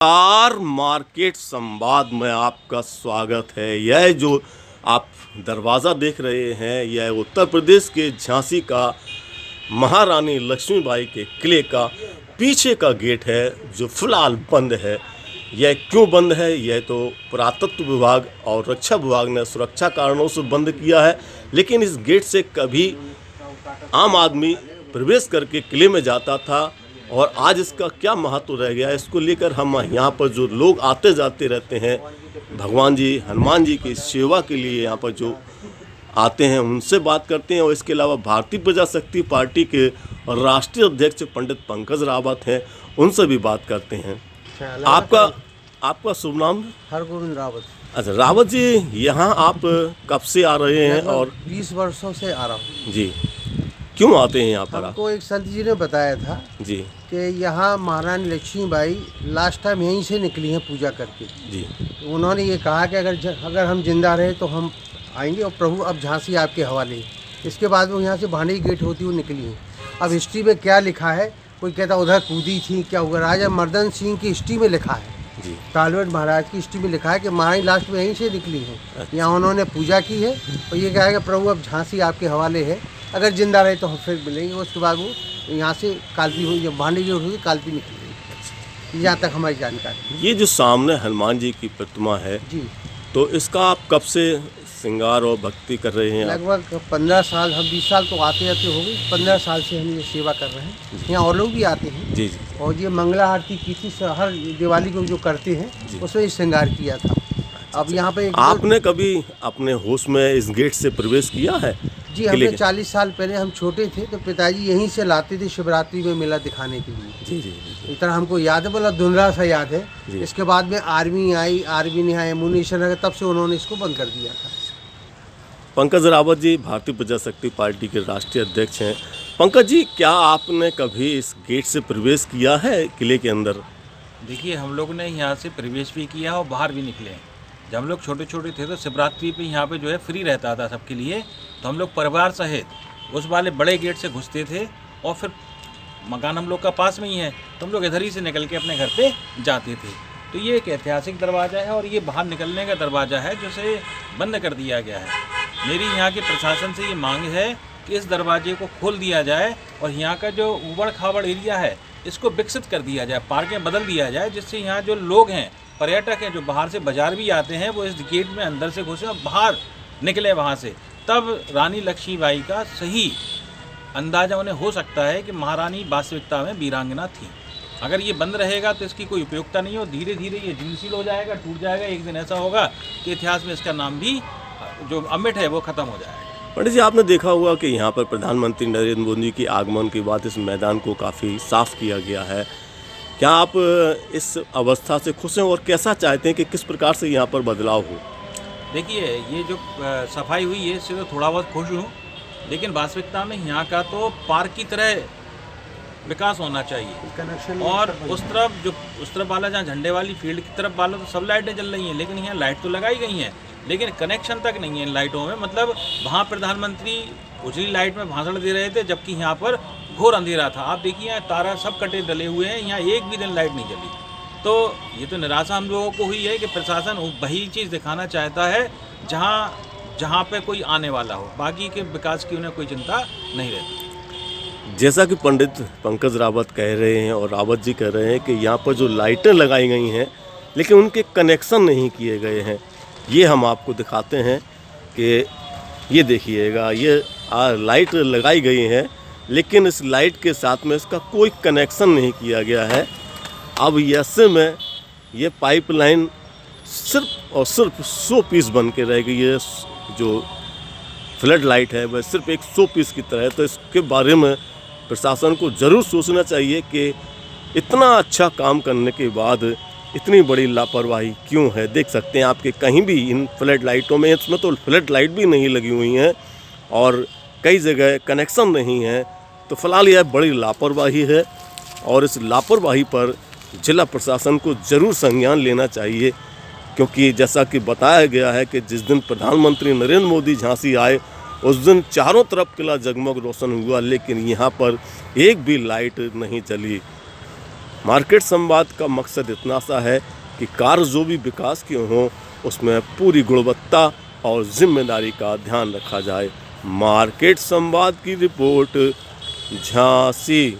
Car market संवाद में आपका स्वागत है। यह जो आप दरवाज़ा देख रहे हैं, यह उत्तर प्रदेश के झांसी का महारानी लक्ष्मीबाई के किले का पीछे का गेट है, जो फिलहाल बंद है। यह क्यों बंद है, यह तो पुरातत्व विभाग और रक्षा विभाग ने सुरक्षा कारणों से बंद किया है, लेकिन इस गेट से कभी आम आदमी प्रवेश करके किले में जाता था। और आज इसका क्या महत्व रह गया है, इसको लेकर हम यहाँ पर जो लोग आते जाते रहते हैं, भगवान जी हनुमान जी की सेवा के लिए यहाँ पर जो आते हैं, उनसे बात करते हैं। और इसके अलावा भारतीय प्रजाशक्ति पार्टी के राष्ट्रीय अध्यक्ष पंडित पंकज रावत हैं, उनसे भी बात करते हैं। आपका शुभ नाम? हरगोविंद रावत। अच्छा रावत जी, यहाँ आप कब से आ रहे हैं? और 20 वर्षों से आ रहा हूँ जी। क्यों आते हैं यहाँ पर? हमको एक संत जी ने बताया था जी कि यहाँ महारानी लक्ष्मीबाई लास्ट टाइम यहीं से निकली हैं पूजा करके जी। तो उन्होंने ये कहा कि अगर हम जिंदा रहे तो हम आएंगे, और प्रभु अब झांसी आपके हवाले है। इसके बाद वो यहाँ से भांडी गेट होती हुई निकली हैं। अब हिस्ट्री में क्या लिखा है, कोई कहता उधर कूदी थी, क्या हुआ, राजा मर्दन सिंह की हिस्ट्री में लिखा है जी, तालवेट महाराज की हिस्ट्री में लिखा है कि महारानी लास्ट में यहीं से निकली हैं। यहाँ उन्होंने पूजा की है और ये कहा कि प्रभु अब झांसी आपके हवाले है, अगर जिंदा रहे तो हम फिर मिलेंगे। उसके बाद वो यहाँ से कालपी हुई, जब भांडी गेट हुई कालपी निकली, यहाँ तक हमारी जानकारी। ये जो सामने हनुमान जी की प्रतिमा है जी, तो इसका आप कब से श्रृंगार और भक्ति कर रहे हैं? लगभग 15 साल, हम 20 साल तो आते आते हो गए, 15 साल से हम ये सेवा कर रहे हैं। यहाँ और लोग भी आते हैं जी जी। और ये मंगला आरती की थी, हर दिवाली को जो करते हैं उसमें श्रृंगार किया था। अब यहाँ पे आपने कभी अपने होश में इस गेट से प्रवेश किया है? जी, हमने 40 साल पहले, हम छोटे थे तो पिताजी यहीं से लाते थे शिवरात्रि में मेला दिखाने के लिए। जी जी जी। इतना हमको याद है, मतलब धुंधला सा याद है। इसके बाद में आर्मी आई, आर्मी ने आया एमुनेशन, तब से उन्होंने इसको बंद कर दिया था। पंकज रावत जी भारतीय प्रजाशक्ति पार्टी के राष्ट्रीय अध्यक्ष हैं। पंकज जी, क्या आपने कभी इस गेट से प्रवेश किया है किले के अंदर? देखिए, हम लोग ने यहाँ से प्रवेश भी किया और बाहर भी निकले हैं। जब हम लोग छोटे छोटे थे तो शिवरात्रि पे यहाँ पे जो है फ्री रहता था सबके लिए, तो हम लोग परिवार सहित उस वाले बड़े गेट से घुसते थे और फिर मकान हम लोग का पास में ही है तो हम लोग इधर ही से निकल के अपने घर पे जाते थे। तो ये एक ऐतिहासिक दरवाज़ा है और ये बाहर निकलने का दरवाज़ा है, जिसे बंद कर दिया गया है। मेरी यहाँ के प्रशासन से ये मांग है कि इस दरवाजे को खोल दिया जाए और यहाँ का जो उबड़ खाबड़ एरिया है इसको विकसित कर दिया जाए, पार्कें बदल दिया जाए, जिससे यहाँ जो लोग हैं, पर्यटक हैं, जो बाहर से बाजार भी आते हैं, वो इस गेट में अंदर से घुसे और बाहर निकले वहाँ से। तब रानी लक्ष्मीबाई का सही अंदाज़ा उन्हें हो सकता है कि महारानी वास्तविकता में वीरांगना थी। अगर ये बंद रहेगा तो इसकी कोई उपयोगिता नहीं है और धीरे धीरे ये जीर्णशील हो जाएगा, टूट जाएगा। एक दिन ऐसा होगा कि इतिहास में इसका नाम भी जो अमिट है वो ख़त्म हो जाएगा। पंडित जी, आपने देखा होगा कि यहाँ पर प्रधानमंत्री नरेंद्र मोदी के आगमन के बाद इस मैदान को काफ़ी साफ़ किया गया है। क्या आप इस अवस्था से खुश हैं और कैसा चाहते हैं कि किस प्रकार से यहाँ पर बदलाव हो? देखिए, ये जो सफाई हुई है इससे तो थोड़ा बहुत खुश हूँ, लेकिन वास्तविकता में यहाँ का तो पार्क की तरह विकास होना चाहिए। और उस तरफ वाला, जहाँ झंडे वाली फील्ड की तरफ वाला, तो सब लाइटें जल रही हैं, लेकिन यहाँ लाइट तो लगाई गई हैं, लेकिन कनेक्शन तक नहीं है इन लाइटों में। मतलब वहाँ प्रधानमंत्री उजली लाइट में भाषण दे रहे थे, जबकि यहाँ पर घोर अंधेरा था। आप देखिए, यहाँ तारा सब कटे डले हुए हैं, यहाँ एक भी दिन लाइट नहीं जली। तो ये तो निराशा हम लोगों को हुई है कि प्रशासन वही चीज़ दिखाना चाहता है जहाँ पे कोई आने वाला हो, बाकी के विकास की उन्हें कोई चिंता नहीं रहती। जैसा कि पंडित पंकज रावत कह रहे हैं और रावत जी कह रहे हैं कि यहाँ पर जो लाइटें लगाई गई हैं, लेकिन उनके कनेक्शन नहीं किए गए हैं। ये हम आपको दिखाते हैं कि ये देखिएगा, ये लाइट लगाई गई है, लेकिन इस लाइट के साथ में इसका कोई कनेक्शन नहीं किया गया है। अब ऐसे में ये पाइपलाइन सिर्फ और सिर्फ 100 पीस बन के रह गई है। जो फ्लड लाइट है वह सिर्फ एक 100 पीस की तरह है। तो इसके बारे में प्रशासन को ज़रूर सोचना चाहिए कि इतना अच्छा काम करने के बाद इतनी बड़ी लापरवाही क्यों है। देख सकते हैं आपके कहीं भी इन फ्लड लाइटों में, इसमें तो फ्लड लाइट भी नहीं लगी हुई हैं और कई जगह कनेक्शन नहीं है। तो फिलहाल यह बड़ी लापरवाही है और इस लापरवाही पर जिला प्रशासन को ज़रूर संज्ञान लेना चाहिए, क्योंकि जैसा कि बताया गया है कि जिस दिन प्रधानमंत्री नरेंद्र मोदी झांसी आए उस दिन चारों तरफ किला जगमग रोशन हुआ, लेकिन यहाँ पर एक भी लाइट नहीं चली। मार्केट संवाद का मकसद इतना सा है कि कार्य जो भी विकास के हों उसमें पूरी गुणवत्ता और जिम्मेदारी का ध्यान रखा जाए। मार्केट संवाद की रिपोर्ट झांसी।